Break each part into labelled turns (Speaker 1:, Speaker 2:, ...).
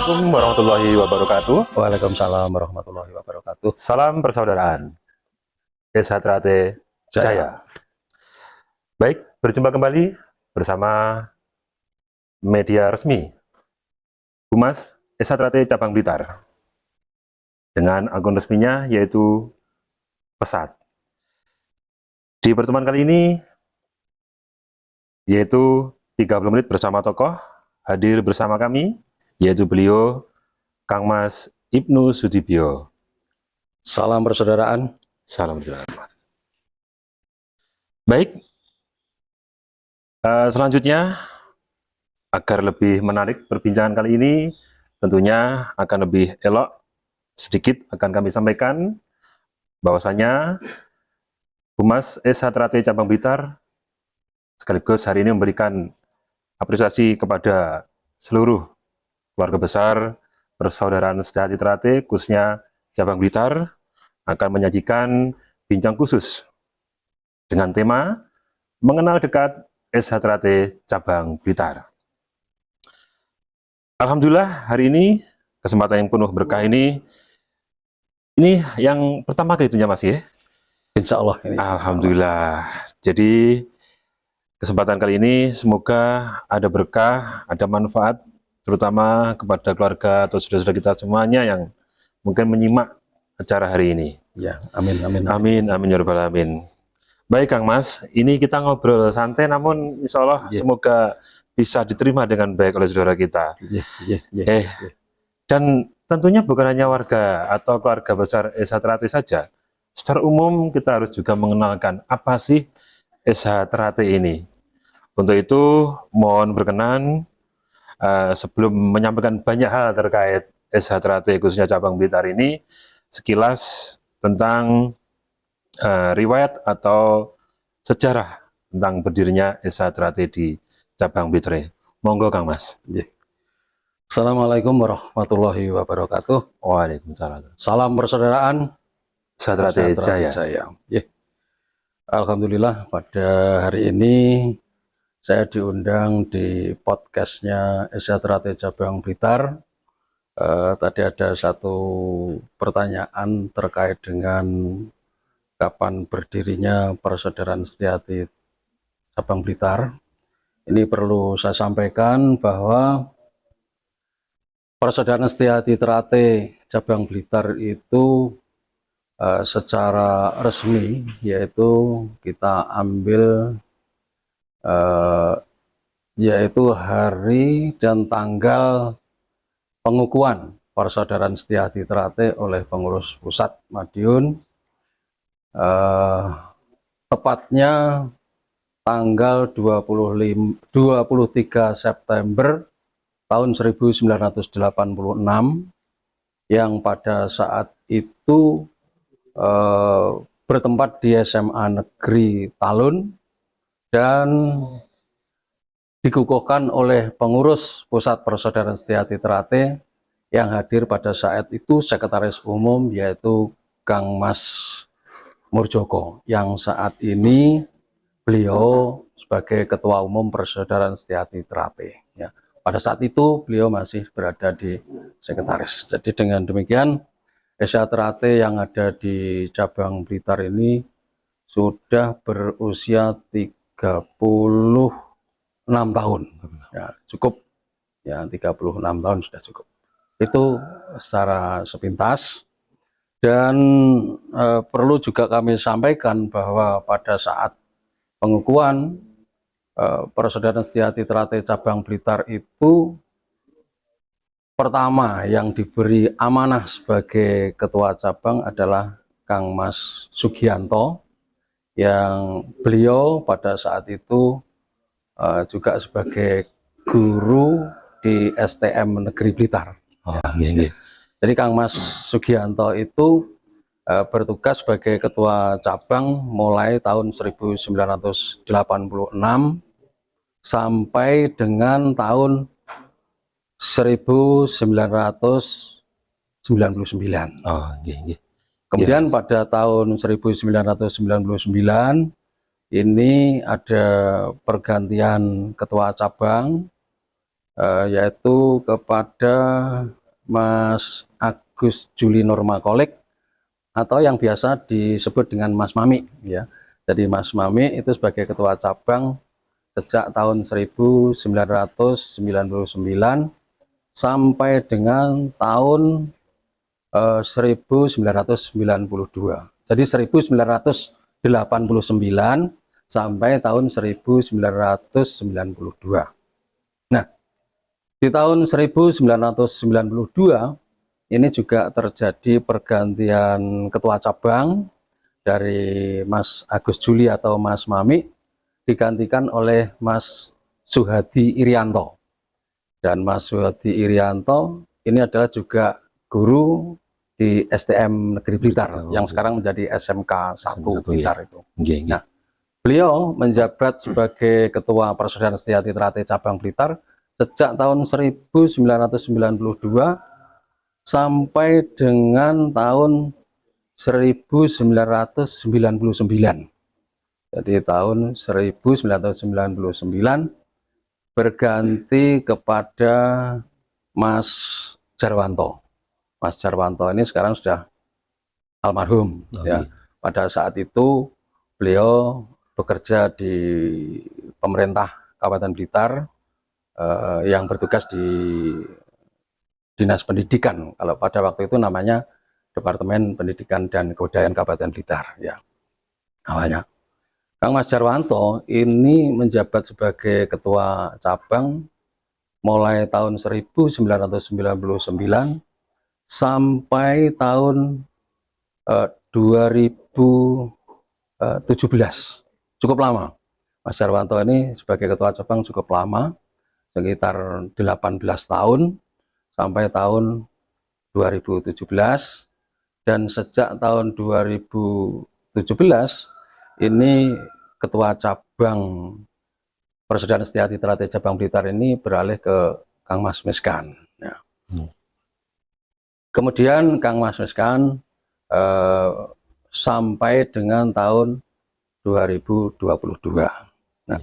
Speaker 1: Assalamualaikum warahmatullahi wabarakatuh.
Speaker 2: Waalaikumsalam warahmatullahi wabarakatuh.
Speaker 1: Salam persaudaraan. Desa Trate Jaya. Baik, berjumpa kembali bersama media resmi Humas Desa Trate Cabang Blitar dengan akun resminya yaitu Pesat. Di pertemuan kali ini yaitu 30 menit bersama tokoh hadir bersama kami yaitu beliau Kang Mas Ibnu Sudibyo.
Speaker 2: Salam persaudaraan.
Speaker 1: Salam persaudaraan. Baik, selanjutnya agar lebih menarik perbincangan kali ini, tentunya akan lebih elok sedikit akan kami sampaikan bahwasanya Humas Desa Trate Cabang Blitar sekaligus hari ini memberikan apresiasi kepada seluruh keluarga besar persaudaraan sejati Trate, khususnya Cabang Blitar, akan menyajikan bincang khusus dengan tema mengenal dekat Desa Trate Cabang Blitar. Alhamdulillah hari ini kesempatan yang penuh berkah ini yang pertama kali tentunya Mas ya.
Speaker 2: Insya Allah ini.
Speaker 1: Alhamdulillah. Jadi kesempatan kali ini semoga ada berkah, ada manfaat, terutama kepada keluarga atau saudara-saudara kita semuanya yang mungkin menyimak acara hari ini.
Speaker 2: Ya, amin, amin.
Speaker 1: Amin, amin ya rabbal alamin. Baik Kang Mas, ini kita ngobrol santai namun insya Allah semoga bisa diterima dengan baik oleh saudara kita. Dan tentunya bukan hanya warga atau keluarga besar Desa Trate saja. Secara umum kita harus juga mengenalkan apa sih Desa Trate ini. Untuk itu mohon berkenan sebelum menyampaikan banyak hal terkait Desa Trate khususnya Cabang Blitar ini, sekilas tentang riwayat atau sejarah tentang berdirinya Desa Trate di Cabang Blitar. Monggo Kang Mas.
Speaker 2: Assalamualaikum warahmatullahi wabarakatuh.
Speaker 1: Waalaikumsalam.
Speaker 2: Salam persaudaraan.
Speaker 1: Desa Trate Jaya.
Speaker 2: Alhamdulillah pada hari ini saya diundang di podcastnya Desa Trate Cabang Blitar. Tadi ada satu pertanyaan terkait dengan kapan berdirinya Persaudaraan Setiati Cabang Blitar. Ini perlu saya sampaikan bahwa Persaudaraan Setiati Trate Cabang Blitar itu secara resmi yaitu kita ambil yaitu hari dan tanggal pengukuhan Persaudaraan Setiati Trate oleh pengurus pusat Madiun, tepatnya tanggal 23 September tahun 1986, yang pada saat itu bertempat di SMA Negeri Talun dan dikukuhkan oleh pengurus Pusat Persaudaraan Setiati Trate yang hadir pada saat itu Sekretaris Umum yaitu Kang Mas Murjoko, yang saat ini beliau sebagai Ketua Umum Persaudaraan Setiati Trate. Ya, pada saat itu beliau masih berada di Sekretaris. Jadi dengan demikian Desa Trate yang ada di Cabang Blitar ini sudah berusia 36 tahun. Ya, cukup ya, 36 tahun sudah cukup. Itu secara sepintas. Dan perlu juga kami sampaikan bahwa pada saat pengukuhan Persaudaraan Setiati Trate Cabang Blitar itu pertama yang diberi amanah sebagai ketua cabang adalah Kang Mas Sugianto, yang beliau pada saat itu juga sebagai guru di STM Negeri Blitar. Jadi Kang Mas Sugianto itu bertugas sebagai ketua cabang mulai tahun 1986 sampai dengan tahun 1999. Kemudian pada tahun 1999 ini ada pergantian ketua cabang yaitu kepada Mas Agus Juli Normakolek atau yang biasa disebut dengan Mas Mami ya. Jadi Mas Mami itu sebagai ketua cabang sejak tahun 1999 sampai dengan tahun 1992. Jadi 1989 sampai tahun 1992. Nah, di tahun 1992 ini juga terjadi pergantian ketua cabang dari Mas Agus Juli atau Mas Mami digantikan oleh Mas Suhadi Irianto. Dan Mas Suhadi Irianto ini adalah juga guru di STM Negeri Blitar yang sekarang menjadi SMK 1 Blitar itu. Nah, beliau menjabat sebagai ketua Persaudaraan Setia Trate cabang Blitar sejak tahun 1992 sampai dengan tahun 1999. Jadi tahun 1999 berganti kepada Mas Jarwanto. Mas Jarwanto ini sekarang sudah almarhum ya. Pada saat itu beliau bekerja di pemerintah Kabupaten Blitar yang bertugas di Dinas Pendidikan. Kalau pada waktu itu namanya Departemen Pendidikan dan Kebudayaan Kabupaten Blitar ya. Awalnya Kang Mas Jarwanto ini menjabat sebagai ketua cabang mulai tahun 1999 sampai tahun 2017. Cukup lama. Mas Jarwanto ini sebagai ketua cabang cukup lama, sekitar 18 tahun sampai tahun 2017. Dan sejak tahun 2017 ini ketua cabang Persaudaraan Setia Trate cabang Blitar ini beralih ke Kang Mas Miskan ya. Kemudian Kang Mas Miskan sampai dengan tahun 2022. Nah,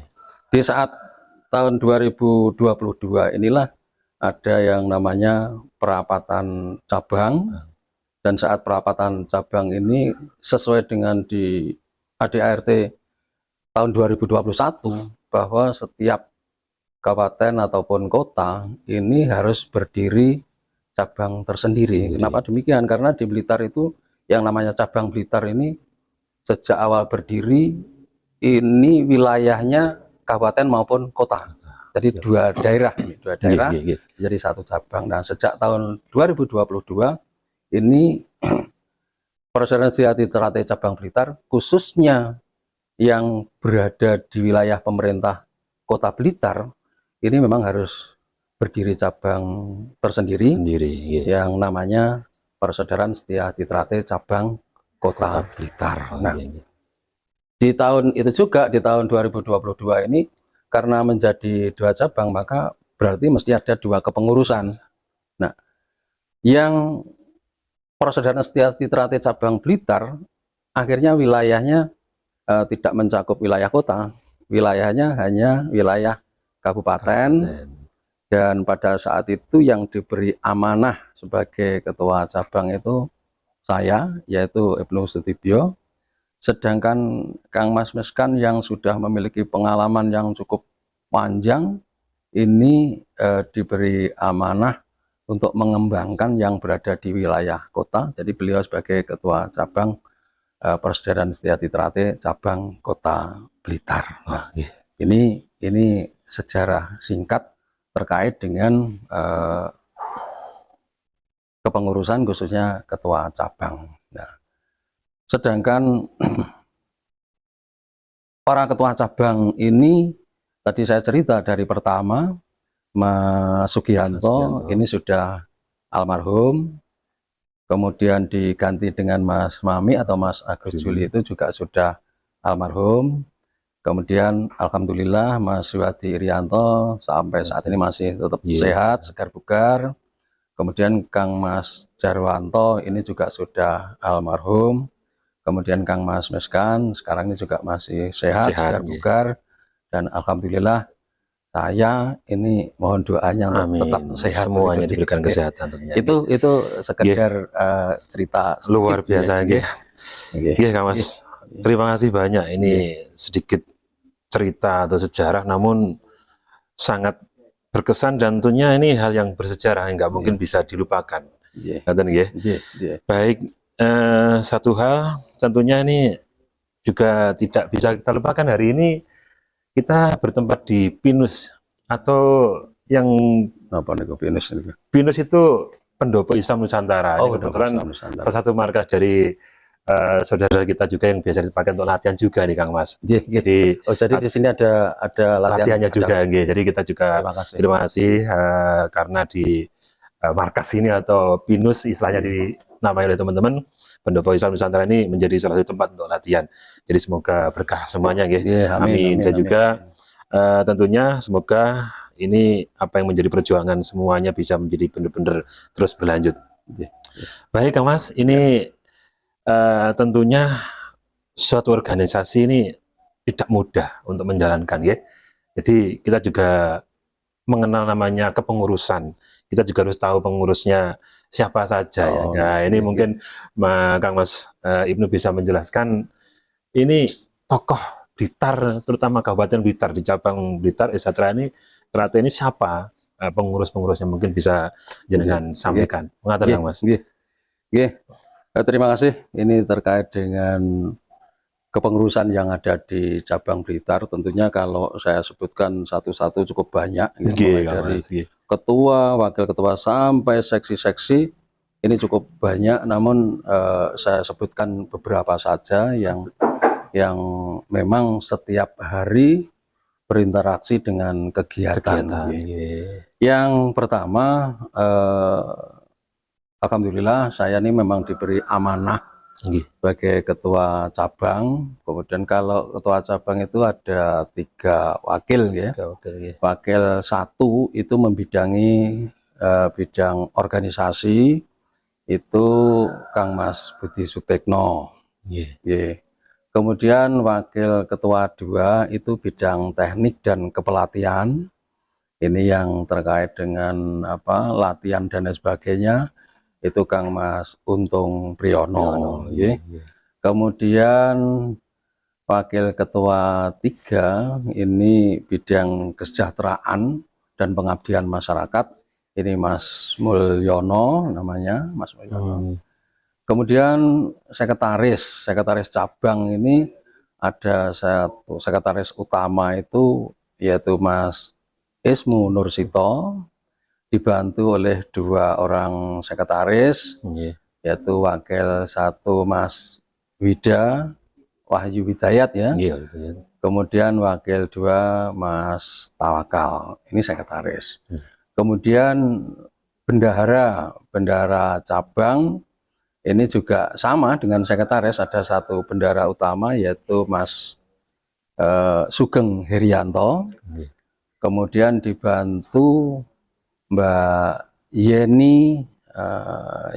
Speaker 2: di saat tahun 2022 inilah ada yang namanya perapatan cabang, dan saat perapatan cabang ini sesuai dengan di ADART tahun 2021 bahwa setiap kabupaten ataupun kota ini harus berdiri cabang tersendiri. Kenapa demikian? Karena di Blitar itu yang namanya cabang Blitar ini sejak awal berdiri ini wilayahnya kabupaten maupun kota. Jadi dua daerah jadi satu cabang. Nah, sejak tahun 2022 ini Persaudaraan Setia Trate cabang Blitar khususnya yang berada di wilayah pemerintah Kota Blitar ini memang harus berdiri cabang tersendiri yang namanya Persaudaraan Setia Trate cabang Kota Blitar. Nah, di tahun itu juga di tahun 2022 ini karena menjadi dua cabang maka berarti mesti ada dua kepengurusan. Nah, yang Persaudaraan Setia Trate cabang Blitar akhirnya wilayahnya tidak mencakup wilayah kota, wilayahnya hanya wilayah kabupaten. Dan pada saat itu yang diberi amanah sebagai ketua cabang itu saya, yaitu Ibnu Sutibyo. Sedangkan Kang Mas Miskan yang sudah memiliki pengalaman yang cukup panjang ini diberi amanah untuk mengembangkan yang berada di wilayah kota. Jadi beliau sebagai ketua cabang Persaudaraan Setia Trate cabang Kota Blitar. Nah, ini sejarah singkat terkait dengan kepengurusan khususnya ketua cabang. Nah, sedangkan para ketua cabang ini tadi saya cerita dari pertama Mas Sugianto ini sudah almarhum, kemudian diganti dengan Mas Mami atau Mas Agus Juli itu juga sudah almarhum. Kemudian alhamdulillah Mas Suhadi Irianto sampai saat ini masih tetap sehat, segar bugar. Kemudian Kang Mas Jarwanto ini juga sudah almarhum. Kemudian Kang Mas Miskan sekarang ini juga masih sehat, segar bugar. Dan alhamdulillah saya ini mohon doanya untuk
Speaker 1: Amin.
Speaker 2: tetap sehat.
Speaker 1: Semuanya
Speaker 2: berikut.
Speaker 1: diberikan
Speaker 2: Nggih.
Speaker 1: kesehatan tentunya.
Speaker 2: Itu sekedar cerita
Speaker 1: Luar
Speaker 2: sedikit,
Speaker 1: biasa
Speaker 2: nggih.
Speaker 1: nggih. Nggih, Kang Mas. Terima kasih banyak. Ini sedikit cerita atau sejarah, namun sangat berkesan dan tentunya ini hal yang bersejarah yang nggak mungkin bisa dilupakan. Ngaten nggih. Baik, satu hal tentunya ini juga tidak bisa kita lupakan. Hari ini kita bertempat di Pinus, atau yang
Speaker 2: Apa nih Pinus ini?
Speaker 1: Pinus itu Pendopo Islam Nusantara.
Speaker 2: Oh,
Speaker 1: Ini kebetulan salah satu markas dari saudara kita juga yang biasa dipakai untuk latihan juga nih, Kang Mas.
Speaker 2: Jadi di sini ada
Speaker 1: latihannya juga, jadi kita juga terima kasih karena di markas ini atau Pinus istilahnya dinamai oleh teman-teman Pendopo Islam Nusantara ini menjadi salah satu tempat untuk latihan. Jadi semoga berkah semuanya, amin. Dan juga tentunya semoga ini apa yang menjadi perjuangan semuanya bisa menjadi benar-benar terus berlanjut. Baik, Kang Mas, ini tentunya suatu organisasi ini tidak mudah untuk menjalankan, ya. Jadi kita juga mengenal namanya kepengurusan. Kita juga harus tahu pengurusnya siapa saja, ya. Nah, ini mungkin Kang Mas Ibnu bisa menjelaskan ini tokoh Blitar, terutama Kabupaten Blitar di cabang Blitar Eksatra ini ternyata ini siapa pengurus-pengurusnya, mungkin bisa jenengan sampaikan. Mengatakan, Kang Mas.
Speaker 2: Terima kasih. Ini terkait dengan kepengurusan yang ada di cabang Blitar. Tentunya kalau saya sebutkan satu-satu cukup banyak, mulai dari ketua, wakil ketua sampai seksi-seksi, ini cukup banyak. Namun saya sebutkan beberapa saja yang memang setiap hari berinteraksi dengan kegiatan. Yang pertama, alhamdulillah saya ini memang diberi amanah sebagai ketua cabang. Kemudian kalau ketua cabang itu ada 3 wakil, ya. Wakil 1 itu membidangi bidang organisasi, itu Kang Mas Budi Sutekno. Kemudian wakil ketua 2 itu bidang teknik dan kepelatihan. Ini yang terkait dengan latihan dan lain sebagainya, itu Kang Mas Untung Priyono. Kemudian wakil ketua 3 ini bidang kesejahteraan dan pengabdian masyarakat, ini Mas Mulyono namanya, Mas Mulyono. Kemudian sekretaris cabang ini ada satu sekretaris utama itu yaitu Mas Ismu Nursito, dibantu oleh 2 orang sekretaris, yaitu wakil 1 Mas Wida Wahyu Widayat, ya. Kemudian wakil 2 Mas Tawakal, ini sekretaris. Kemudian bendahara cabang ini juga sama dengan sekretaris, ada 1 bendahara utama yaitu Mas Sugeng Herianto. Kemudian dibantu Mbak Yeni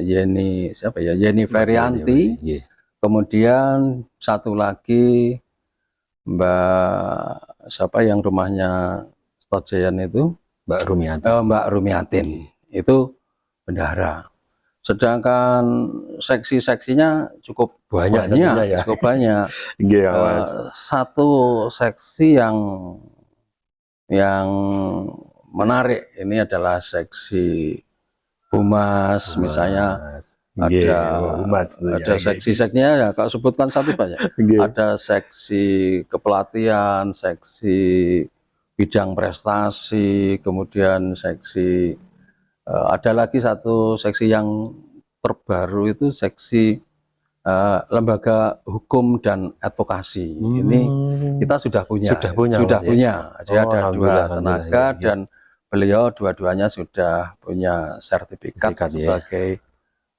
Speaker 2: Yeni Ferianti. Kemudian 1 lagi Mbak siapa yang rumahnya Stojayan itu, Mbak Rumiatin, itu bendahara. Sedangkan seksi-seksinya cukup banyak, cukup banyak. Satu seksi yang menarik ini adalah seksi humas, misalnya ada seksi-seksinya, ya kalau sebutkan satu banyak. Ada seksi kepelatihan, seksi bidang prestasi, kemudian seksi ada lagi 1 seksi yang terbaru itu seksi lembaga hukum dan advokasi. Ini kita sudah punya. Jadi ada 2 tenaga dan beliau dua-duanya sudah punya sertifikat sebagai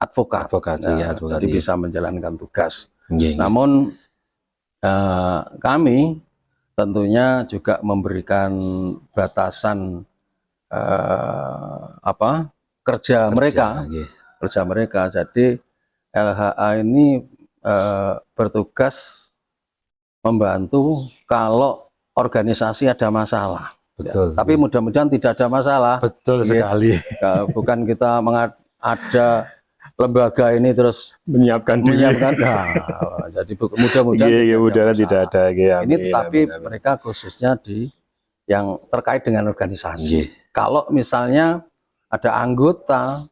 Speaker 2: advokat. Jadi bisa menjalankan tugas. Namun kami tentunya juga memberikan batasan kerja mereka. Jadi LHA ini bertugas membantu kalau organisasi ada masalah.
Speaker 1: betul.
Speaker 2: Tapi mudah-mudahan tidak ada masalah.
Speaker 1: Betul sekali.
Speaker 2: Bukan kita ada lembaga ini terus
Speaker 1: Menyiapkan diri.
Speaker 2: nah, jadi mudah-mudahan
Speaker 1: tidak ada.
Speaker 2: Ini tapi mereka khususnya yang terkait dengan organisasi. Kalau misalnya ada anggota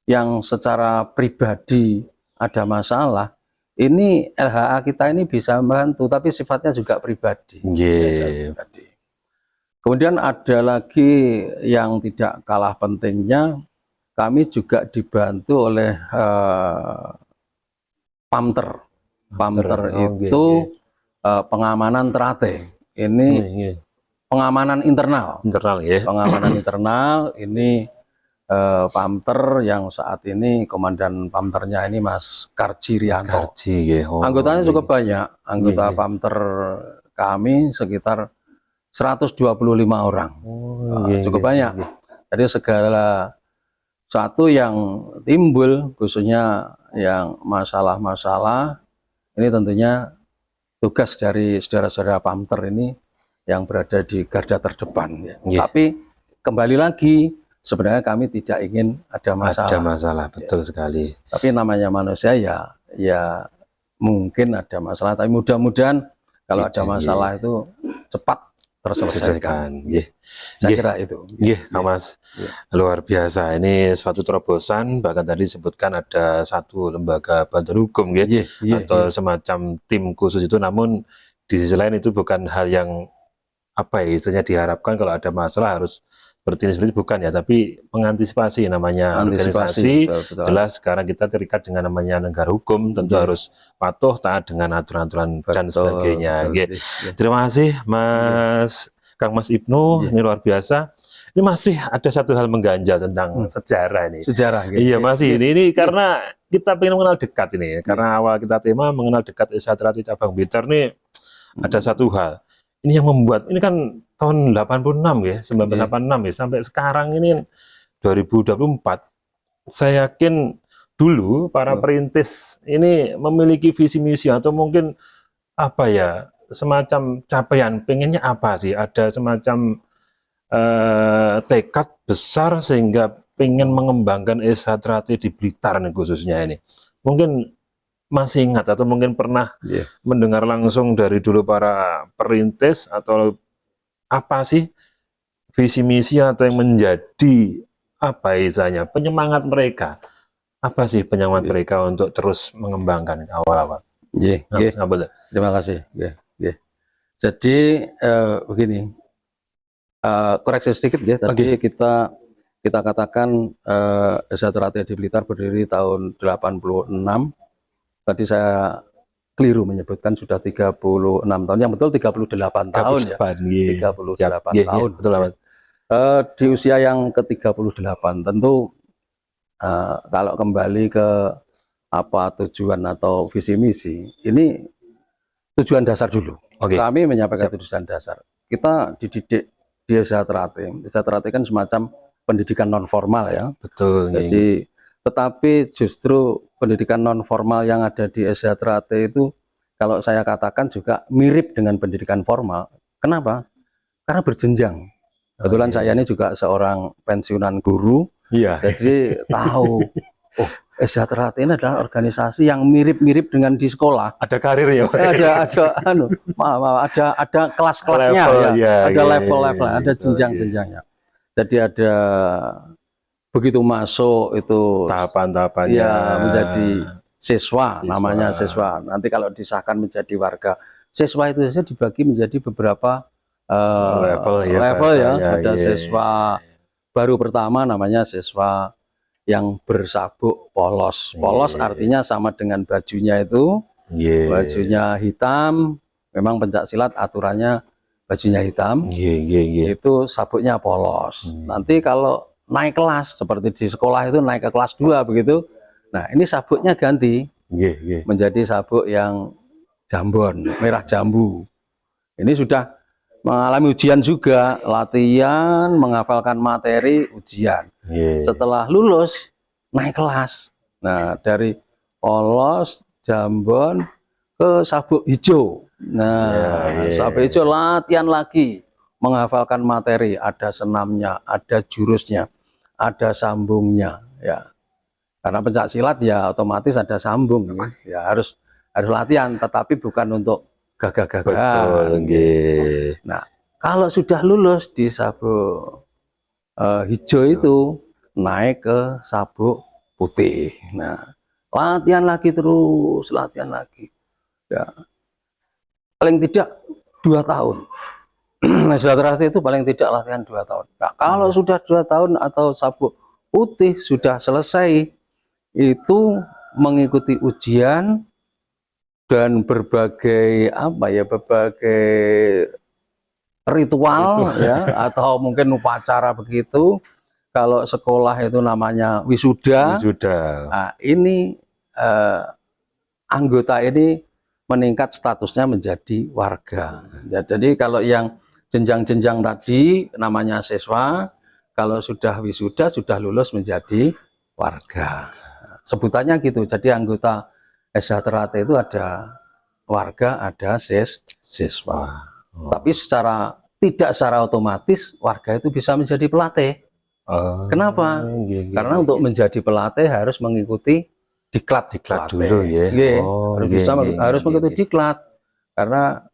Speaker 2: yang secara pribadi ada masalah, ini LHA kita ini bisa membantu, tapi sifatnya juga pribadi. Kemudian ada lagi yang tidak kalah pentingnya, kami juga dibantu oleh Pamter. Pamter itu pengamanan terate. Ini pengamanan internal. Pengamanan internal ini Pamter yang saat ini komandan Pamternya ini Mas Karji Rianto. Anggotanya cukup banyak. Anggota Pamter kami sekitar 125 orang. Cukup banyak. Jadi segala satu yang timbul, khususnya yang masalah-masalah, ini tentunya tugas dari saudara-saudara Pamter ini yang berada di garda terdepan. Tapi kembali lagi, sebenarnya kami tidak ingin ada masalah.
Speaker 1: Ada masalah, betul sekali.
Speaker 2: Tapi namanya manusia ya mungkin ada masalah, tapi mudah-mudahan kalau ada masalah itu cepat terselesaikan. Saya kira itu.
Speaker 1: Kang Mas, luar biasa. Ini suatu terobosan. Bahkan tadi disebutkan ada satu lembaga bantuan hukum, atau semacam tim khusus itu. Namun di sisi lain itu bukan hal yang istilahnya diharapkan kalau ada masalah harus seperti ini, bukan ya, tapi mengantisipasi namanya organisasi. Betul. Jelas sekarang kita terikat dengan namanya negara hukum, tentu harus patuh taat dengan aturan-aturan dan sebagainya. Terima kasih Mas Kang Mas Ibnu, ini luar biasa. Ini masih ada satu hal mengganjal tentang sejarah ini. Iya masih ini karena kita ingin mengenal dekat ini, karena awal kita tema mengenal dekat SH Trate Cabang Blitar nih, ada satu hal. Ini yang membuat, ini kan tahun 86 ya, 1986 ya, sampai sekarang ini 2024, saya yakin dulu para perintis ini memiliki visi misi atau mungkin semacam capaian, pengennya apa sih, ada semacam tekad besar sehingga pengen mengembangkan SH Trate di Blitar nih khususnya ini. Mungkin masih ingat atau mungkin pernah mendengar langsung dari dulu para perintis, atau apa sih visi misi atau yang menjadi istilahnya penyemangat mereka, apa sih penyemangat mereka untuk terus mengembangkan awal-awal?
Speaker 2: Terima kasih. Jadi begini, koreksi sedikit ya, tadi kita katakan SH Trate di Blitar berdiri tahun 86. Tadi saya keliru menyebutkan sudah 36 tahun, yang betul 38 tahun ya. 38 tahun. Betul, di usia yang ke-38 tentu kalau kembali ke tujuan atau visi misi, ini tujuan dasar dulu. Kami menyampaikan tujuan dasar. Kita dididik di SH Trate. SH Trate kan semacam pendidikan non formal ya.
Speaker 1: Betul.
Speaker 2: Jadi tetapi justru pendidikan non formal yang ada di SH Trate itu kalau saya katakan juga mirip dengan pendidikan formal. Kenapa? Karena berjenjang. Kebetulan saya ini juga seorang pensiunan guru. Jadi tahu SH Trate ini adalah organisasi yang mirip-mirip dengan di sekolah.
Speaker 1: Ada karir ya?
Speaker 2: Ada kelas-kelasnya ada level-level, ada jenjang-jenjangnya. Jadi ada begitu masuk itu
Speaker 1: tahapan-tahapannya
Speaker 2: menjadi siswa, namanya siswa. Nanti kalau disahkan menjadi warga, siswa itu saja dibagi menjadi beberapa level ya. Ada siswa baru pertama namanya siswa yang bersabuk polos. Polos artinya sama dengan bajunya itu, bajunya hitam. Memang pencak silat aturannya bajunya hitam. Itu sabuknya polos. Nanti kalau naik kelas seperti di sekolah itu naik ke kelas 2 begitu. Nah, ini sabuknya ganti menjadi sabuk yang jambon, merah jambu. Ini sudah mengalami ujian juga, latihan, menghafalkan materi, ujian. Setelah lulus naik kelas. Nah, dari polos, jambon ke sabuk hijau. Nah, sabuk hijau latihan lagi, menghafalkan materi, ada senamnya, ada jurusnya, ada sambungnya, ya. Karena pencak silat ya otomatis ada sambung, ya harus latihan, tetapi bukan untuk
Speaker 1: Betul,
Speaker 2: gagah-gagahan.
Speaker 1: nggih.
Speaker 2: Nah, kalau sudah lulus di sabuk hijau itu naik ke sabuk putih. Nah, latihan lagi terus, latihan lagi. Ya, paling tidak 2 tahun. Setelah itu paling tidak latihan 2 tahun. Nah, kalau sudah 2 tahun atau sabuk putih sudah selesai, itu mengikuti ujian dan berbagai berbagai ritual ya, atau mungkin upacara begitu. Kalau sekolah itu namanya wisuda. Nah, ini anggota ini meningkat statusnya menjadi warga. Ya, jadi kalau yang jenjang-jenjang tadi namanya siswa, kalau sudah wisuda sudah lulus menjadi warga. Sebutannya gitu. Jadi anggota SH Teratai itu ada warga, ada siswa. Tapi tidak secara otomatis warga itu bisa menjadi pelatih. Kenapa? Karena untuk menjadi pelatih harus mengikuti diklat
Speaker 1: dulu ya.
Speaker 2: Harus mengikuti diklat, karena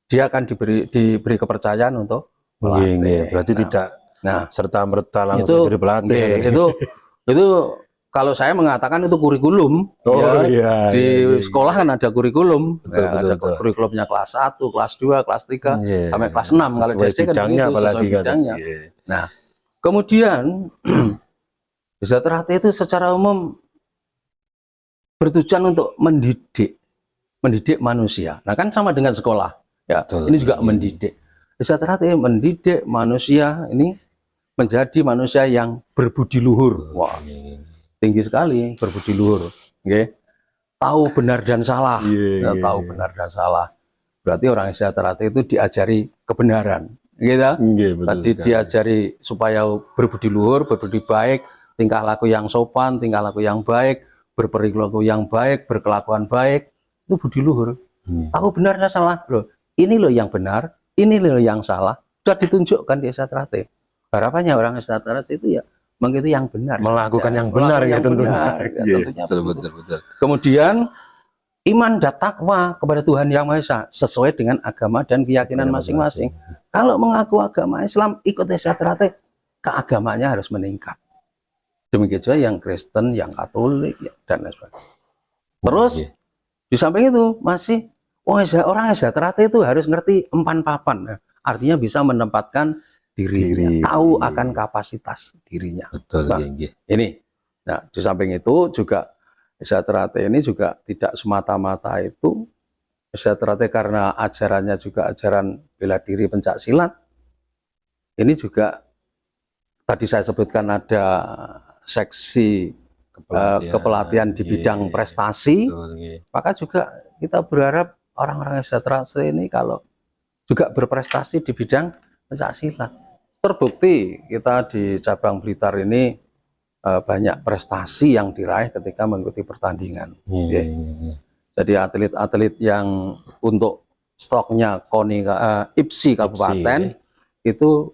Speaker 2: dia akan diberi kepercayaan untuk pelatih.
Speaker 1: Berarti tidak serta merta langsung jadi pelatih.
Speaker 2: Itu kalau saya mengatakan itu kurikulum. Di sekolah kan ada kurikulum. Ada kurikulumnya kelas 1, kelas 2, kelas 3, sampai kelas 6. Kalau di SD kan sesuai bidangnya. Nah, kemudian Desa Teratai itu secara umum bertujuan untuk mendidik manusia. Nah, kan sama dengan sekolah. Ya, ini juga mendidik. Desa Teratai mendidik manusia ini menjadi manusia yang berbudi luhur. Wah, tinggi sekali berbudi luhur. Tahu benar dan salah. Tahu benar dan salah. Berarti orang Desa Teratai itu diajari kebenaran. Tadi diajari supaya berbudi luhur, berbudi baik, tingkah laku yang sopan, tingkah laku yang baik, berperilaku yang baik, berkelakuan baik, itu budi luhur. Tahu benar dan salah. Loh, ini loh yang benar, ini loh yang salah. Sudah ditunjukkan di Desa Teratai. Harapannya orang Desa Teratai itu ya mengikuti yang benar,
Speaker 1: melakukan yang benar ya tentunya.
Speaker 2: Betul. Kemudian iman dan takwa kepada Tuhan Yang Maha Esa sesuai dengan agama dan keyakinan masing-masing. Kalau mengaku agama Islam, ikut Desa Teratai, keagamanya harus meningkat. Demikian juga yang Kristen, yang Katolik, dan lain sebagainya. Terus di samping itu masih orang Desa Teratai itu harus ngerti empan papan. Artinya bisa menempatkan dirinya, tahu akan kapasitas dirinya.
Speaker 1: Betul.
Speaker 2: Ini. Nah, di samping itu juga Desa Teratai ini juga tidak semata-mata itu Desa Teratai karena ajarannya juga ajaran bela diri pencak silat. Ini juga tadi saya sebutkan ada seksi kepelatihan di bidang prestasi. Maka juga kita berharap orang-orang Desa Teratai ini kalau juga berprestasi di bidang pencak silat. Terbukti kita di cabang Blitar ini banyak prestasi yang diraih ketika mengikuti pertandingan. Jadi atlet-atlet yang untuk stoknya IPSI Kabupaten itu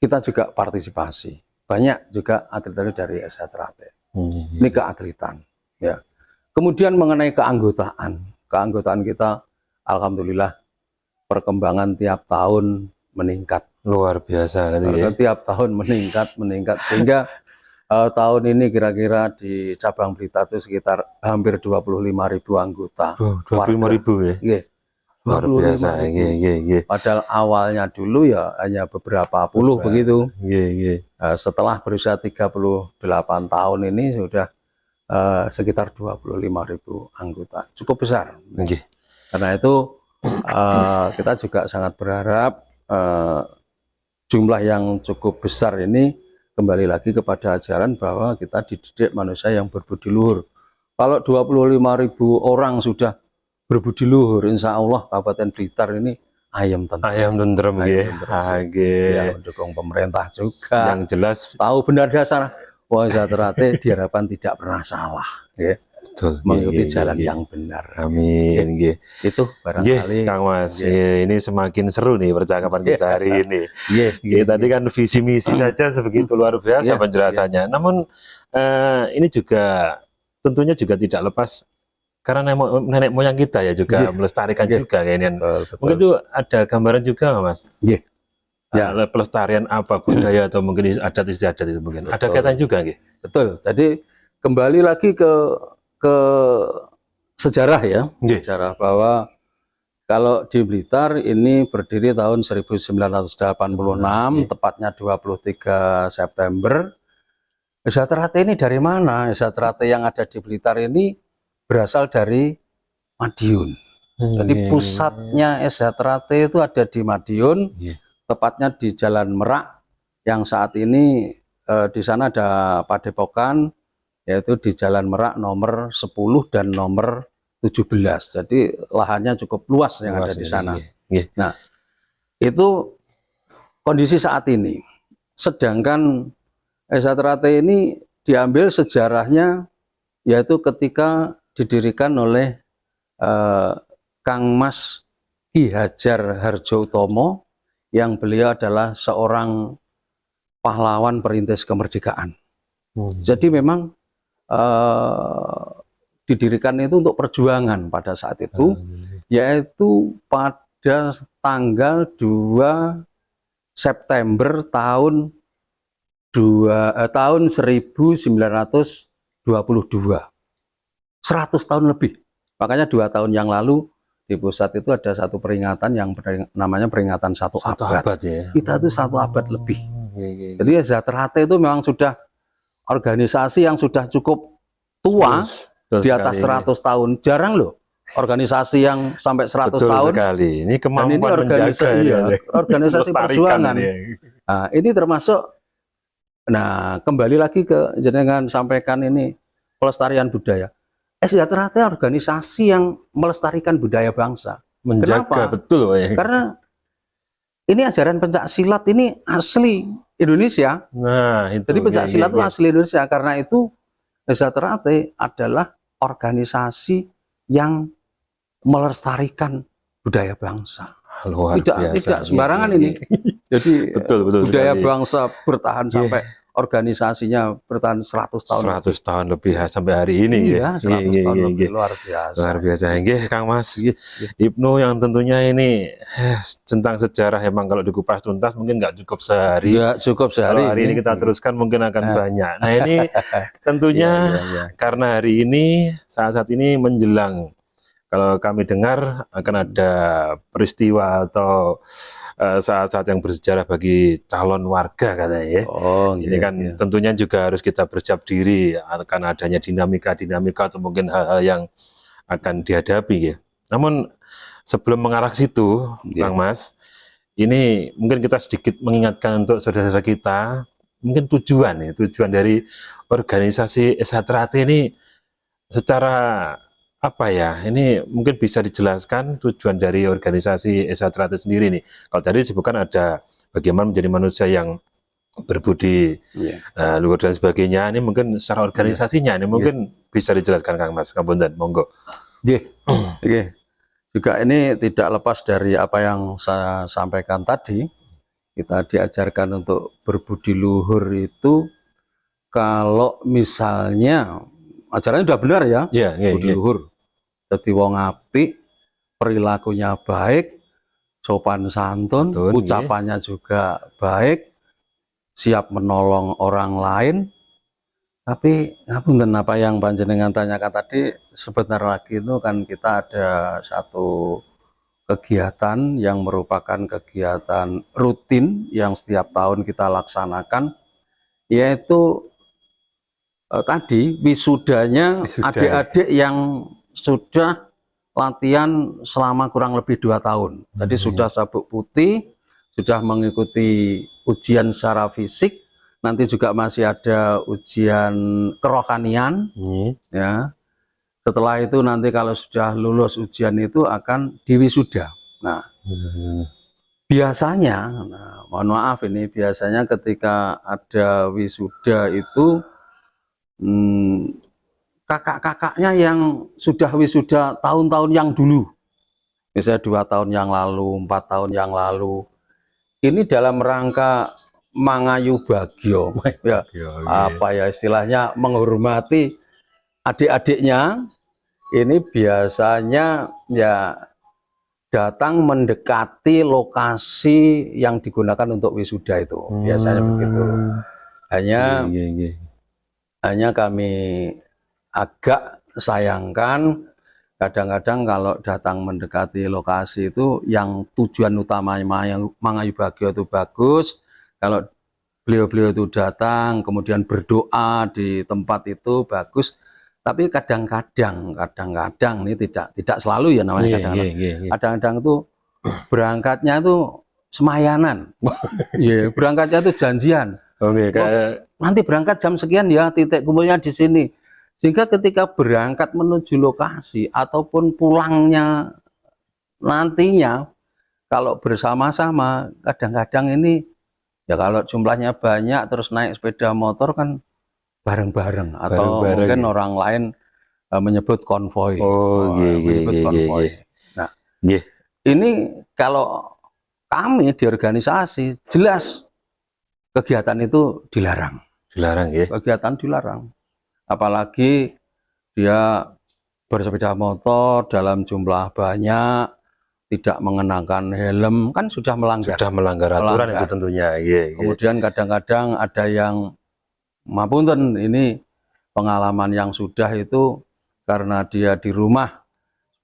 Speaker 2: kita juga partisipasi. Banyak juga atlet-atlet dari Desa Teratai. Ini keatletan. Ya. Kemudian mengenai keanggotaan kita, alhamdulillah perkembangan tiap tahun meningkat.
Speaker 1: Luar biasa.
Speaker 2: Tiap tahun meningkat sehingga tahun ini kira-kira di cabang Blitar itu sekitar hampir 25.000 anggota.
Speaker 1: 25.000 ya? Luar biasa.
Speaker 2: Padahal awalnya dulu ya hanya beberapa puluh begitu. Setelah berusia 38 tahun ini sudah sekitar 25.000 anggota. Cukup besar. Karena itu kita juga sangat berharap jumlah yang cukup besar ini kembali lagi kepada ajaran bahwa kita dididik manusia yang berbudi luhur. Kalau 25.000 orang sudah berbudi luhur, insya Allah Kabupaten Blitar ini ayam tentrem.
Speaker 1: Ya,
Speaker 2: mendukung pemerintah juga.
Speaker 1: Yang jelas
Speaker 2: tahu benar dasar. Desa Teratai diharapkan tidak pernah salah.
Speaker 1: Betul.
Speaker 2: mengikuti
Speaker 1: Nggih,
Speaker 2: jalan
Speaker 1: nggih.
Speaker 2: yang benar.
Speaker 1: Amin, nggih.
Speaker 2: Itu
Speaker 1: Nggih,
Speaker 2: barangkali.
Speaker 1: Kang Mas.
Speaker 2: Nggih.
Speaker 1: Ini semakin seru nih percakapan kita hari ini.
Speaker 2: Nggih, nggih,
Speaker 1: Tadi
Speaker 2: nggih.
Speaker 1: kan visi misi saja sebegitu luar biasa
Speaker 2: Iya, iya.
Speaker 1: penjelasannya. Namun ini juga tentunya juga tidak lepas karena nenek moyang kita ya juga
Speaker 2: Nggih,
Speaker 1: melestarikan
Speaker 2: nggih.
Speaker 1: juga kayaknya.
Speaker 2: Betul, betul.
Speaker 1: Mungkin itu ada gambaran juga nggak, Mas?
Speaker 2: Nggih. Ya.
Speaker 1: Pelestarian apa budaya atau mungkin adat istiadat itu mungkin. Ada
Speaker 2: Betul.
Speaker 1: kaitannya juga nggih?
Speaker 2: Betul. Jadi kembali lagi ke sejarah ya.
Speaker 1: Nggih.
Speaker 2: Sejarah bahwa kalau di Blitar ini berdiri tahun 1986, tepatnya 23 September. Esa Terate ini dari mana? Esa Terate yang ada di Blitar ini berasal dari Madiun. Jadi pusatnya Esa Terate itu ada di Madiun, tepatnya di Jalan Merak, yang saat ini di sana ada padepokan, yaitu di Jalan Merak nomor 10 dan nomor 17. Jadi lahannya cukup luas yang ada di sana. Nah, itu kondisi saat ini. Sedangkan Esa Terate ini diambil sejarahnya, yaitu ketika didirikan oleh Kang Mas Ki Hajar Hardjotomo, yang beliau adalah seorang pahlawan perintis kemerdekaan. Jadi memang didirikan itu untuk perjuangan pada saat itu, yaitu pada tanggal 2 September tahun 1922. 100 tahun lebih. Makanya 2 tahun yang lalu di pusat itu ada satu peringatan yang namanya peringatan satu abad.
Speaker 1: Ya?
Speaker 2: Kita itu 1 abad lebih. Jadi Esa Terate itu memang sudah organisasi yang sudah cukup tua, di atas 100 tahun. Jarang loh organisasi yang sampai 100 tahun.
Speaker 1: Sekali. Ini kemampuan
Speaker 2: ini organisasi, organisasi perjuangan. Nah, ini termasuk, nah kembali lagi ke jenengan sampaikan ini pelestarian budaya. Esa Terate organisasi yang melestarikan budaya bangsa.
Speaker 1: Menjaga. Kenapa? Betul.
Speaker 2: Karena ini ajaran pencak silat ini asli Indonesia.
Speaker 1: Nah, itu.
Speaker 2: Jadi pencak silat itu asli Indonesia. Karena itu Esa Terate adalah organisasi yang melestarikan budaya bangsa. Tidak sembarangan ini. Jadi betul, budaya bangsa bertahan sampai organisasinya bertahan 100 tahun.
Speaker 1: 100 tahun lebih sampai hari ini.
Speaker 2: Iya, 100 tahun lebih, luar biasa.
Speaker 1: Luar biasa. Nggih, Kang Mas. Ibnu yang tentunya ini tentang sejarah emang kalau dikupas tuntas mungkin nggak cukup sehari.
Speaker 2: Nggak cukup sehari.
Speaker 1: Kalau hari ini kita teruskan mungkin akan banyak. Nah ini tentunya karena hari ini saat ini menjelang, kalau kami dengar akan ada peristiwa atau saat-saat yang bersejarah bagi calon warga katanya ya. Ini kan tentunya juga harus kita bersiap diri akan adanya dinamika atau mungkin hal-hal yang akan dihadapi ya. Namun sebelum mengarah ke situ, Kang Mas, ini mungkin kita sedikit mengingatkan untuk saudara-saudara kita, mungkin tujuan dari organisasi Esa Terate ini secara apa ya, ini mungkin bisa dijelaskan tujuan dari organisasi Esa Terate sendiri nih. Kalau tadi disebutkan ada bagaimana menjadi manusia yang berbudi luhur dan sebagainya. Ini mungkin secara organisasinya ini mungkin bisa dijelaskan Kang Mas. Ngapunten, monggo.
Speaker 2: Juga ini tidak lepas dari apa yang saya sampaikan tadi. Kita diajarkan untuk berbudi luhur itu, kalau misalnya ajarannya udah benar ya, budi luhur. Jadi wong apik, perilakunya baik, sopan santun, ucapannya juga baik, siap menolong orang lain. Tapi ngapunten, apa yang panjenengan tanyakan tadi, sebentar lagi itu kan kita ada satu kegiatan yang merupakan kegiatan rutin yang setiap tahun kita laksanakan, yaitu tadi wisudanya adik-adik yang sudah latihan selama kurang lebih 2 tahun. Jadi sudah sabuk putih, sudah mengikuti ujian secara fisik, nanti juga masih ada ujian kerohanian. Ya. Setelah itu nanti kalau sudah lulus ujian itu akan diwisuda. Nah, biasanya, mohon maaf ini, biasanya ketika ada wisuda itu kakak-kakaknya yang sudah wisuda tahun-tahun yang dulu, misalnya 2 tahun yang lalu, 4 tahun yang lalu, ini dalam rangka mangayu bagyo, ya, apa ya istilahnya, menghormati adik-adiknya. Ini biasanya ya datang mendekati lokasi yang digunakan untuk wisuda itu, biasanya begitu. Hanya kami agak sayangkan kadang-kadang kalau datang mendekati lokasi itu yang tujuan utamanya Mangayu Bagyo itu bagus, kalau beliau-beliau itu datang kemudian berdoa di tempat itu bagus, tapi kadang-kadang ini tidak selalu ya namanya, kadang-kadang itu berangkatnya itu semayanan. Iya, berangkatnya itu janjian. Nanti berangkat jam sekian ya, titik kumpulnya di sini. Sehingga ketika berangkat menuju lokasi ataupun pulangnya nantinya, kalau bersama-sama, kadang-kadang ini ya kalau jumlahnya banyak terus naik sepeda motor kan bareng-bareng, atau mungkin orang lain menyebut konvoi. Menyebut konvoi. Nah, ini kalau kami di organisasi jelas kegiatan itu dilarang. Kegiatan dilarang. Apalagi dia bersepeda motor dalam jumlah banyak, tidak mengenakan helm, kan sudah melanggar.
Speaker 1: Aturan itu tentunya.
Speaker 2: Kemudian kadang-kadang ada yang, mapunten, ini pengalaman yang sudah itu karena dia di rumah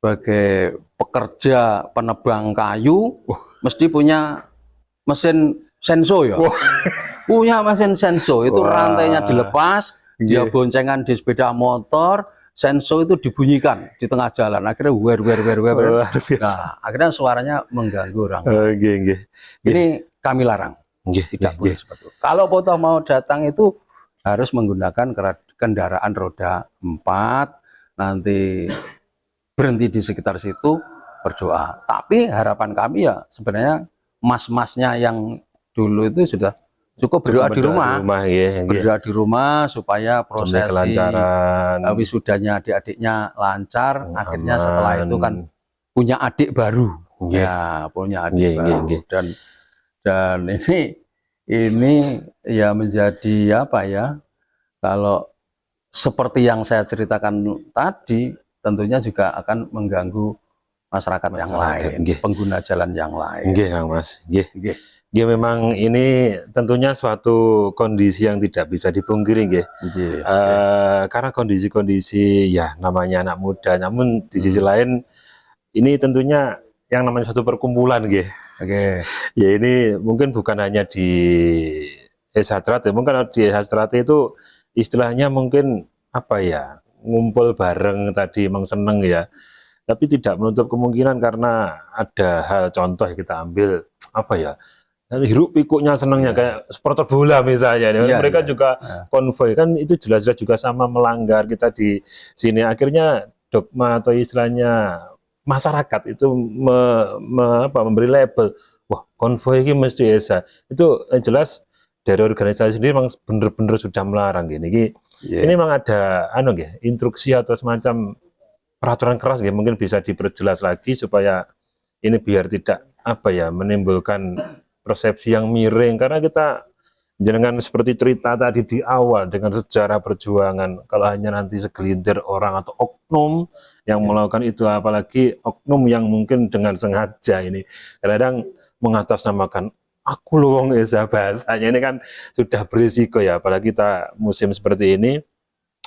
Speaker 2: sebagai pekerja penebang kayu, mesti punya mesin senso ya. Punya mesin senso, itu rantainya dilepas, dia boncengan di sepeda motor, senso itu dibunyikan di tengah jalan, akhirnya nah, akhirnya suaranya mengganggu orang. Ini kami larang, tidak boleh seperti itu. Kalau foto mau datang itu harus menggunakan kendaraan roda 4, nanti berhenti di sekitar situ berdoa. Tapi harapan kami ya sebenarnya mas-masnya yang dulu itu sudah cukup berdoa di rumah, berdoa di rumah supaya prosesi wisudanya adik-adiknya lancar. Akhirnya setelah itu kan punya adik baru, ya punya adik baru. Dan ini ya menjadi apa ya? Kalau seperti yang saya ceritakan tadi, tentunya juga akan mengganggu masyarakat yang lain, pengguna jalan yang lain.
Speaker 1: Memang ini tentunya suatu kondisi yang tidak bisa dipungkiri, karena kondisi-kondisi ya namanya anak muda, namun di sisi lain ini tentunya yang namanya suatu perkumpulan, ya ini mungkin bukan hanya di Eshatrate, mungkin di Eshatrate itu istilahnya mungkin apa ya, ngumpul bareng tadi, emang seneng ya, tapi tidak menutup kemungkinan karena ada hal contoh yang kita ambil apa ya, hiruk pikuknya senangnya kayak supporter bola misalnya, mereka juga konvoi, kan itu jelas-jelas juga sama melanggar. Kita di sini akhirnya dogma atau istilahnya masyarakat itu memberi label, wah konvoi ini mesti ESA, itu jelas dari organisasi sendiri memang benar-benar sudah melarang gini. Ini memang ada instruksi atau semacam peraturan keras, mungkin bisa diperjelas lagi supaya ini biar tidak apa ya, menimbulkan persepsi yang miring, karena kita jangan seperti cerita tadi di awal dengan sejarah perjuangan, kalau hanya nanti segelintir orang atau oknum yang melakukan itu, apalagi oknum yang mungkin dengan sengaja ini kadang mengatasnamakan aku luwung Esa, bahasanya ini kan sudah berisiko ya, apalagi kita musim seperti ini.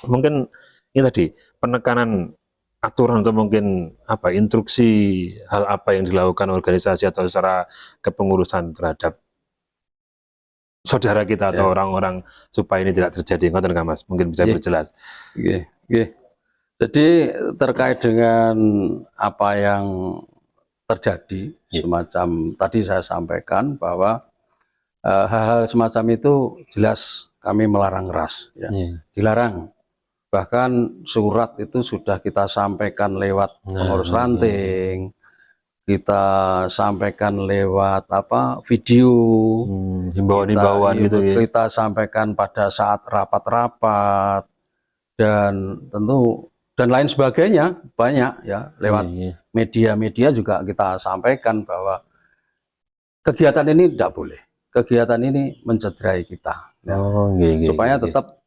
Speaker 1: Mungkin ini tadi penekanan aturan atau mungkin apa, instruksi hal apa yang dilakukan organisasi atau secara kepengurusan terhadap saudara kita atau orang-orang supaya ini tidak terjadi, ngoten nggak Mas? Mungkin bisa berjelas.
Speaker 2: Jadi terkait dengan apa yang terjadi, semacam tadi saya sampaikan bahwa hal-hal semacam itu jelas kami melarang keras, dilarang. Bahkan surat itu sudah kita sampaikan lewat pengurus ranting, kita sampaikan lewat video,
Speaker 1: himbauan-himbauan gitu ya.
Speaker 2: Kita sampaikan pada saat rapat-rapat, dan tentu dan lain sebagainya banyak ya, lewat media-media juga kita sampaikan bahwa kegiatan ini tidak boleh, kegiatan ini mencederai kita ya. Supaya tetap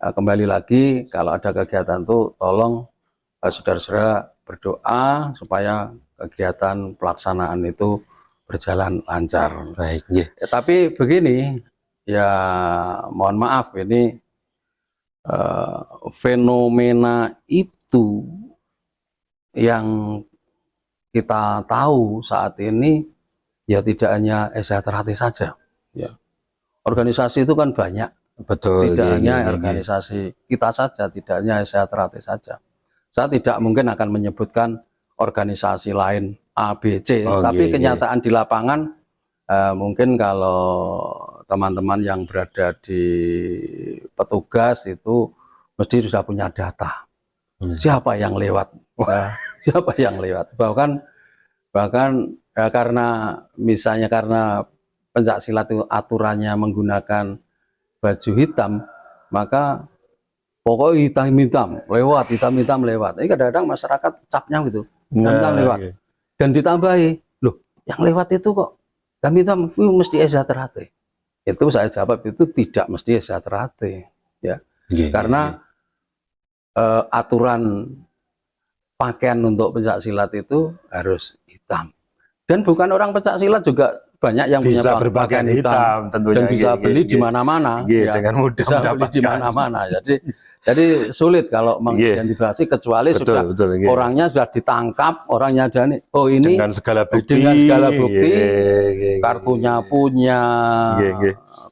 Speaker 2: kembali lagi kalau ada kegiatan itu tolong saudara-saudara berdoa supaya kegiatan pelaksanaan itu berjalan lancar.
Speaker 1: Baik,
Speaker 2: tapi begini ya, mohon maaf ini fenomena itu yang kita tahu saat ini ya tidak hanya SHTRAT saja ya. Organisasi itu kan banyak,
Speaker 1: betul,
Speaker 2: tidak hanya organisasi kita saja, tidak hanya SHTRAT saja. Saya tidak mungkin akan menyebutkan organisasi lain A, B, C, tapi kenyataan di lapangan mungkin kalau teman-teman yang berada di petugas itu mesti sudah punya data siapa yang lewat, siapa yang lewat. Bahkan ya, karena misalnya karena pencaksilat itu aturannya menggunakan baju hitam, maka pokoknya hitam lewat, hitam lewat. Ini kadang-kadang masyarakat capnya gitu, hitam lewat. Dan ditambahi, loh yang lewat itu kok hitam itu mesti SHTRAT. Itu saya jawab, itu tidak mesti SHTRAT ya. Karena aturan pakaian untuk pencaksilat itu harus hitam. Dan bukan orang pencaksilat juga banyak yang
Speaker 1: bisa
Speaker 2: punya pakaian hitam
Speaker 1: tentunya,
Speaker 2: dan bisa beli di mana-mana ya,
Speaker 1: dengan mudah
Speaker 2: bisa beli di mana-mana. Jadi sulit kalau mengidentifikasi kecuali sudah orangnya sudah ditangkap, orangnya ada nih, oh ini
Speaker 1: dengan segala bukti,
Speaker 2: kartunya punya,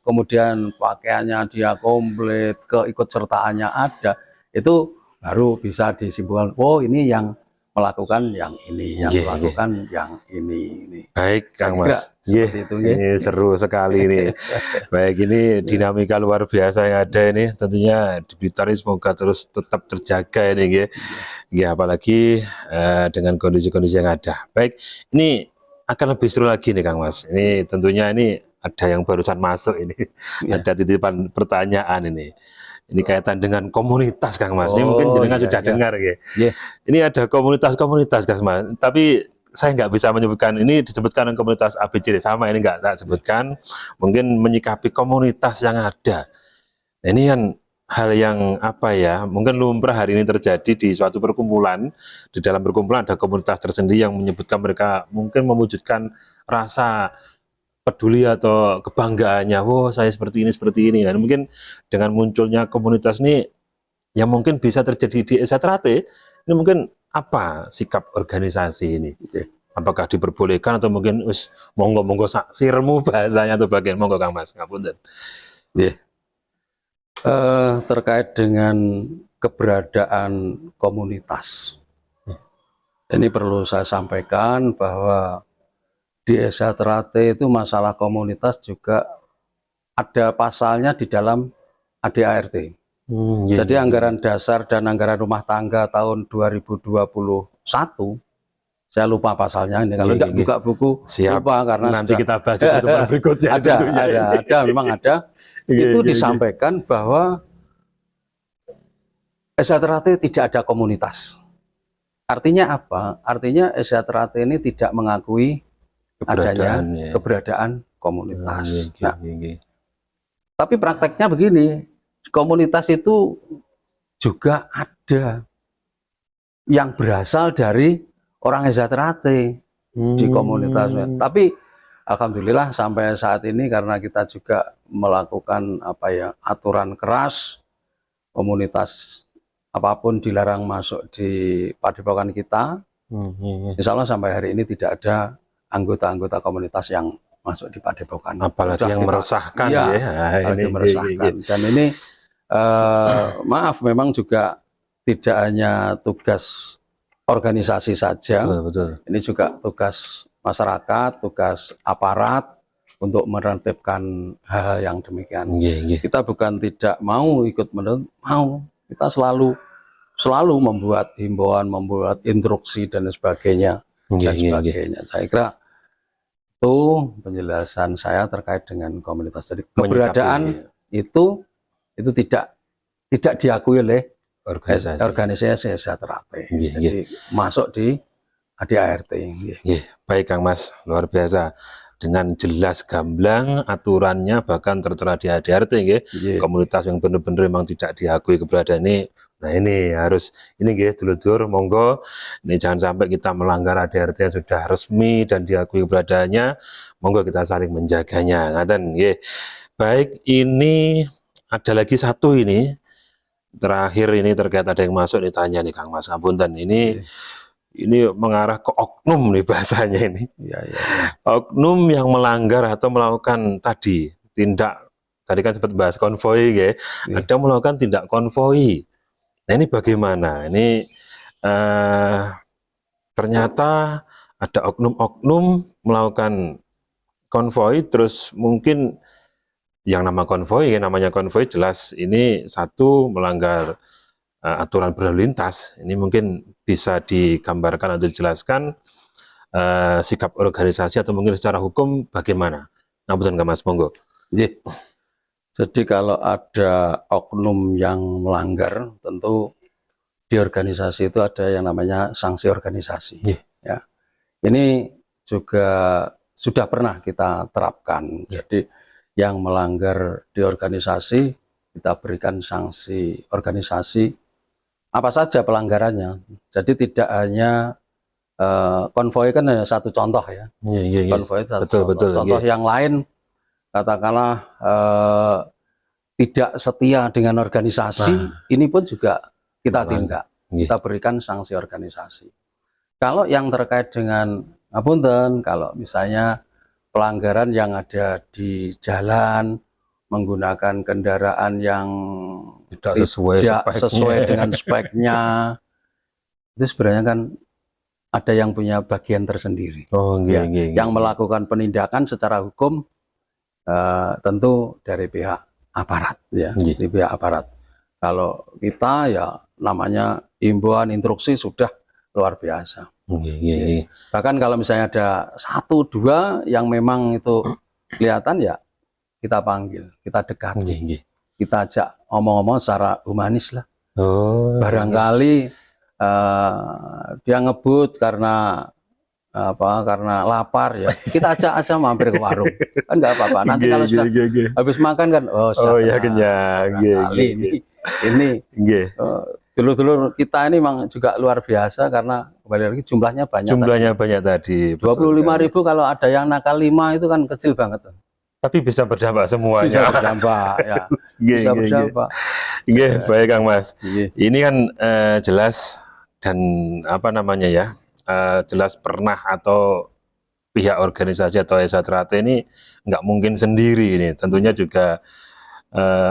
Speaker 2: kemudian pakaiannya dia komplit, keikutsertaannya ada, itu baru bisa disimpulkan, oh ini yang melakukan yang ini, yang melakukan yang ini.
Speaker 1: Baik, Kang Mas.
Speaker 2: Itu,
Speaker 1: ini seru sekali nih. Baik, ini dinamika luar biasa yang ada ini. Tentunya di Blitar semoga terus tetap terjaga ini, apalagi dengan kondisi-kondisi yang ada. Baik, ini akan lebih seru lagi nih, Kang Mas. Ini tentunya ini ada yang barusan masuk ini, ada titipan pertanyaan ini. Ini kaitan dengan komunitas, Kang Mas. Ini mungkin jenengan sudah dengar ya. Ini ada komunitas-komunitas, Kang Mas. Tapi saya nggak bisa menyebutkan, ini disebutkan komunitas ABCD, sama ini nggak tak sebutkan. Mungkin menyikapi komunitas yang ada. Nah, ini kan hal yang apa ya, mungkin lumrah hari ini terjadi di suatu perkumpulan. Di dalam perkumpulan ada komunitas tersendiri yang menyebutkan mereka mungkin mewujudkan rasa peduli atau kebanggaannya, oh saya seperti ini. Dan mungkin dengan munculnya komunitas ini yang mungkin bisa terjadi di SHTRAT, ini mungkin apa sikap organisasi ini? Apakah diperbolehkan atau mungkin monggo sirmu bahasanya atau bagian monggo, Kang Mas, ngapunten.
Speaker 2: Terkait dengan keberadaan komunitas, ini perlu saya sampaikan bahwa di SHTRAT itu masalah komunitas juga ada pasalnya di dalam ADART. Jadi anggaran dasar dan anggaran rumah tangga tahun 2021, saya lupa pasalnya ini, kalau tidak buka buku lupa karena
Speaker 1: nanti kita baca pertemuan berikutnya.
Speaker 2: Ada, memang ada. Itu disampaikan bahwa SHTRAT tidak ada komunitas. Artinya apa? Artinya SHTRAT ini tidak mengakui adanya keberadaan komunitas. Tapi prakteknya begini, komunitas itu juga ada yang berasal dari orang SHTRAT di komunitas. Tapi alhamdulillah sampai saat ini karena kita juga melakukan aturan keras, komunitas apapun dilarang masuk di padepokan kita. Insya Allah sampai hari ini tidak ada anggota-anggota komunitas yang masuk di padepokan.
Speaker 1: Apalagi yang meresahkan
Speaker 2: meresahkan. Dan ini maaf, memang juga tidak hanya tugas organisasi saja, ini juga tugas masyarakat, tugas aparat untuk menertibkan hal yang demikian. Kita bukan tidak mau ikut mau, kita selalu membuat himbauan, membuat instruksi dan sebagainya. Saya kira itu penjelasan saya terkait dengan komunitas. Jadi keberadaan itu tidak diakui oleh organisasi Sejahtera-Trate.
Speaker 1: Nggih,
Speaker 2: Jadi masuk di ADART.
Speaker 1: Nggih, baik Kang Mas, luar biasa. Dengan jelas gamblang aturannya bahkan tertera di ADART nggih. Komunitas yang benar-benar memang tidak diakui keberadaannya. Nah ini harus ini nggih dulur-dulur monggo ini jangan sampai kita melanggar ADART yang sudah resmi dan diakui keberadaannya. Monggo kita saling menjaganya. Ngaten nggih. Baik, ini ada lagi satu ini terakhir ini terkait ada yang masuk ditanya nih Kang Mas Ngapunten ini mengarah ke oknum nih bahasanya ini. Oknum yang melanggar atau melakukan tadi kan sempat bahas konvoi ya. Ada melakukan tindak konvoi. Nah ini bagaimana? Ini ternyata ada oknum-oknum melakukan konvoi terus mungkin yang namanya konvoi jelas ini satu melanggar aturan berlalu lintas. Ini mungkin bisa digambarkan atau dijelaskan sikap organisasi atau mungkin secara hukum bagaimana? Ngapunten Kang Mas, monggo.
Speaker 2: Jadi kalau ada oknum yang melanggar, tentu di organisasi itu ada yang namanya sanksi organisasi. Ya, ini juga sudah pernah kita terapkan. Jadi yang melanggar di organisasi kita berikan sanksi organisasi. Apa saja pelanggarannya. Jadi tidak hanya konvoi kan hanya satu contoh ya. Konvoi itu satu contoh. Yang lain katakanlah tidak setia dengan organisasi, ini pun juga kita tindak. Kita berikan sanksi organisasi. Kalau yang terkait dengan ngapunten, kalau misalnya pelanggaran yang ada di jalan menggunakan kendaraan yang tidak sesuai dengan speknya, itu sebenarnya kan ada yang punya bagian tersendiri. Yang melakukan penindakan secara hukum tentu dari pihak aparat ya, di pihak aparat. Kalau kita ya namanya imbauan instruksi sudah luar biasa. Bahkan kalau misalnya ada 1-2 yang memang itu kelihatan ya kita panggil, kita dekat, kita ajak ngomong-ngomong secara humanis lah. Barangkali dia ngebut karena lapar ya, kita ajak aja mampir ke warung, kan nggak apa-apa. Nanti kalau sudah habis makan kan, kenyang. Ini dulur-dulur kita ini memang juga luar biasa karena kembali lagi jumlahnya banyak.
Speaker 1: Banyak tadi.
Speaker 2: 25.000 kalau ada yang nakal 5 itu kan kecil banget.
Speaker 1: Tapi bisa berdampak semuanya.
Speaker 2: Bisa berdampak ya. Bisa berdampak.
Speaker 1: Baik Kang Mas. Ini kan jelas dan jelas pernah atau pihak organisasi atau Sejahtera-Trate ini nggak mungkin sendiri ini. Tentunya juga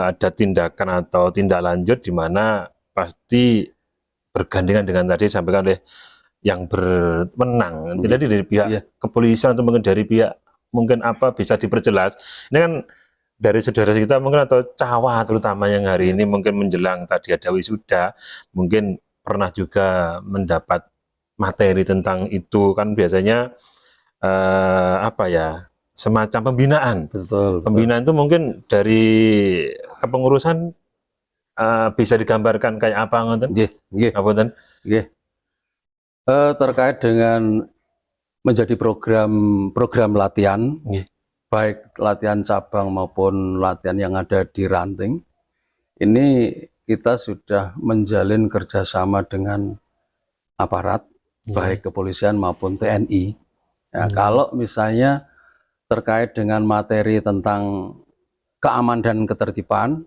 Speaker 1: ada tindakan atau tindak lanjut di mana pasti bergandengan dengan tadi disampaikan oleh yang berwenang. Jadi dari pihak kepolisian atau mungkin dari pihak mungkin bisa diperjelas. Ini kan dari saudara kita mungkin atau cawa terutama yang hari ini mungkin menjelang tadi ada wisuda, mungkin pernah juga mendapat materi tentang itu kan biasanya semacam pembinaan. Pembinaan itu mungkin dari kepengurusan bisa digambarkan kayak apa ngoten?
Speaker 2: Terkait dengan menjadi program latihan, baik latihan cabang maupun latihan yang ada di ranting, ini kita sudah menjalin kerjasama dengan aparat, baik kepolisian maupun TNI. Ya, kalau misalnya terkait dengan materi tentang keamanan dan ketertiban,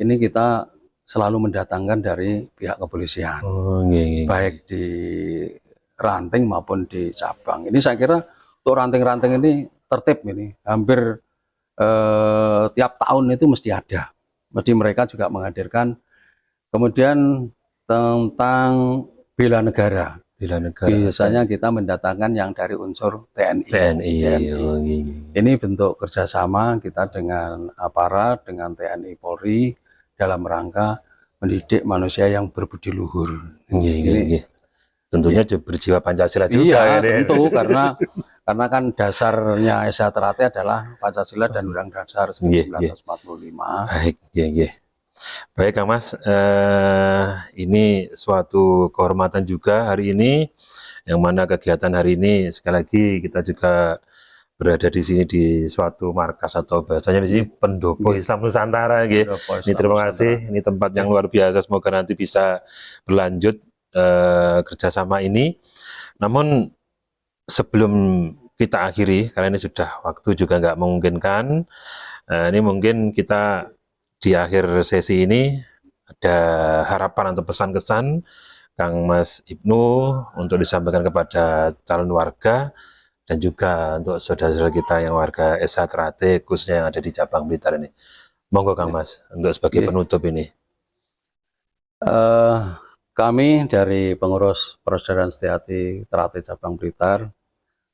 Speaker 2: ini kita selalu mendatangkan dari pihak kepolisian, baik di ranting maupun di cabang. Ini saya kira untuk ranting-ranting ini tertib ini, hampir tiap tahun itu mesti ada. Jadi mereka juga menghadirkan. Kemudian tentang bela negara. Biasanya kita mendatangkan yang dari unsur TNI. Ini bentuk kerjasama kita dengan aparat, dengan TNI Polri dalam rangka mendidik manusia yang berbudi luhur.
Speaker 1: Tentunya berjiwa Pancasila juga.
Speaker 2: Tentu karena kan dasarnya Sejahtera-Trate adalah Pancasila dan Undang-Undang Dasar 1945.
Speaker 1: Baik Kang Mas, ini suatu kehormatan juga hari ini, yang mana kegiatan hari ini sekali lagi kita juga berada di sini di suatu markas atau bahasanya di sini
Speaker 2: Nggih,
Speaker 1: pendopo
Speaker 2: nggih.
Speaker 1: Islam Nusantara nggih.
Speaker 2: Pendopo
Speaker 1: Ini
Speaker 2: Islam
Speaker 1: terima
Speaker 2: Nusantara.
Speaker 1: kasih, ini tempat yang
Speaker 2: Nggih,
Speaker 1: luar biasa, semoga nanti bisa berlanjut kerjasama ini. Namun sebelum kita akhiri, karena ini sudah waktu juga nggak memungkinkan, ini mungkin kita di akhir sesi ini ada harapan atau pesan-kesan Kang Mas Ibnu untuk disampaikan kepada calon warga dan juga untuk saudara-saudara kita yang warga Esa Trate khususnya yang ada di cabang Blitar ini. Monggo Kang
Speaker 2: nggih,
Speaker 1: Mas untuk sebagai
Speaker 2: nggih.
Speaker 1: penutup ini.
Speaker 2: Eh, Kami dari pengurus Persaudaraan Setiati Trate Cabang Blitar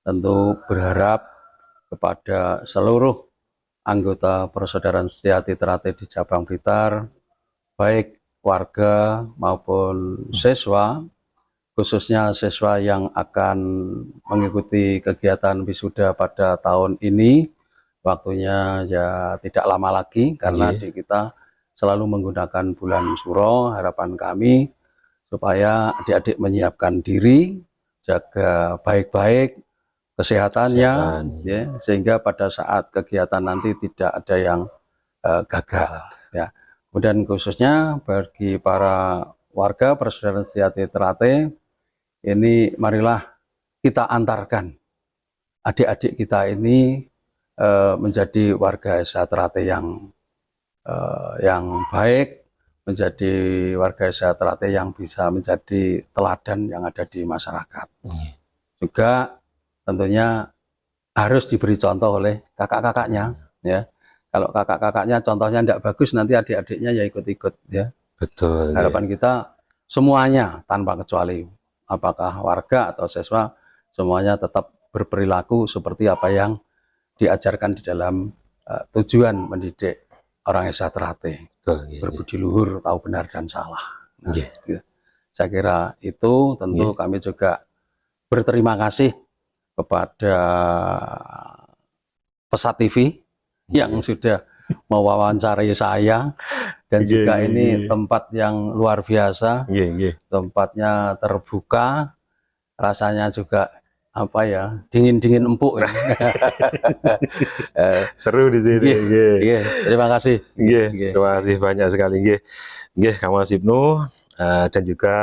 Speaker 2: tentu berharap kepada seluruh anggota Persaudaraan Setiati Trate di Cabang Blitar, baik warga maupun siswa, khususnya siswa yang akan mengikuti kegiatan wisuda pada tahun ini, waktunya ya tidak lama lagi karena
Speaker 1: Nggih,
Speaker 2: di kita selalu menggunakan bulan Suro. Harapan kami supaya adik-adik menyiapkan diri, jaga baik-baik kesehatannya,
Speaker 1: kesehatan.
Speaker 2: ya, sehingga pada saat kegiatan nanti tidak ada yang gagal. Ya. Kemudian khususnya bagi para warga Persaudaraan Setiati Trate, ini marilah kita antarkan adik-adik kita ini menjadi warga Esa Trate yang baik, menjadi warga Esa Trate yang bisa menjadi teladan yang ada di masyarakat.
Speaker 1: Nggih.
Speaker 2: Juga tentunya harus diberi contoh oleh kakak-kakaknya, ya. Kalau kakak-kakaknya contohnya tidak bagus, nanti adik-adiknya ya ikut-ikut, ya.
Speaker 1: Betul nggih.
Speaker 2: Harapan kita semuanya tanpa kecuali, apakah warga atau siswa, semuanya tetap berperilaku seperti apa yang diajarkan di dalam tujuan mendidik orang Esa Trate,
Speaker 1: Betul nggih.
Speaker 2: berbudi luhur, tahu benar dan salah. Nah,
Speaker 1: Nggih.
Speaker 2: gitu. Saya kira itu tentu
Speaker 1: Nggih.
Speaker 2: kami juga berterima kasih kepada Pesat TV yang sudah mewawancarai saya, dan
Speaker 1: Nggih,
Speaker 2: juga
Speaker 1: nggih,
Speaker 2: ini
Speaker 1: nggih.
Speaker 2: tempat yang luar biasa,
Speaker 1: Nggih, nggih.
Speaker 2: tempatnya terbuka, rasanya juga apa ya, dingin-dingin empuk ya.
Speaker 1: Seru di sini
Speaker 2: Nggih,
Speaker 1: nggih.
Speaker 2: nggih, terima kasih.
Speaker 1: Nggih,
Speaker 2: Nggih.
Speaker 1: terima kasih banyak sekali nggih. Nggih, Kang Mas Ibnu dan juga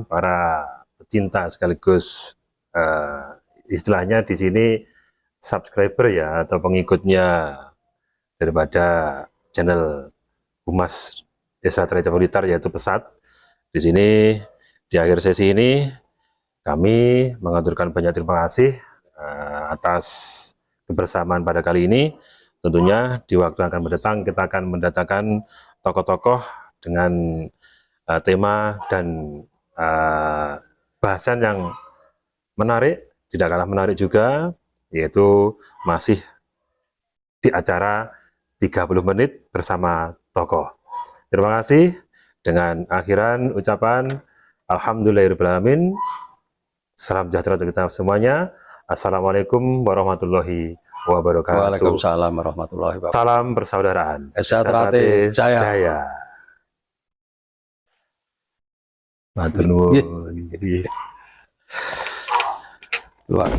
Speaker 1: para pecinta sekaligus istilahnya di sini subscriber ya atau pengikutnya daripada channel Humas Desa Trate Blitar yaitu Pesat. Di sini di akhir sesi ini kami mengaturkan banyak terima kasih atas kebersamaan pada kali ini. Tentunya di waktu yang akan mendatang kita akan mendatangkan tokoh-tokoh dengan tema dan bahasan yang menarik, tidak kalah menarik juga, yaitu masih di acara 30 menit bersama tokoh. Terima kasih. Dengan akhiran ucapan Alhamdulillahirrahmanirrahim. Salam sejahtera untuk kita semuanya. Assalamualaikum warahmatullahi wabarakatuh.
Speaker 2: Waalaikumsalam warahmatullahi wabarakatuh.
Speaker 1: Salam persaudaraan.
Speaker 2: Esa Trate Jaya.
Speaker 1: Jaya. Matur
Speaker 2: Nggih.
Speaker 1: nuwun. Nggih.
Speaker 2: Luar.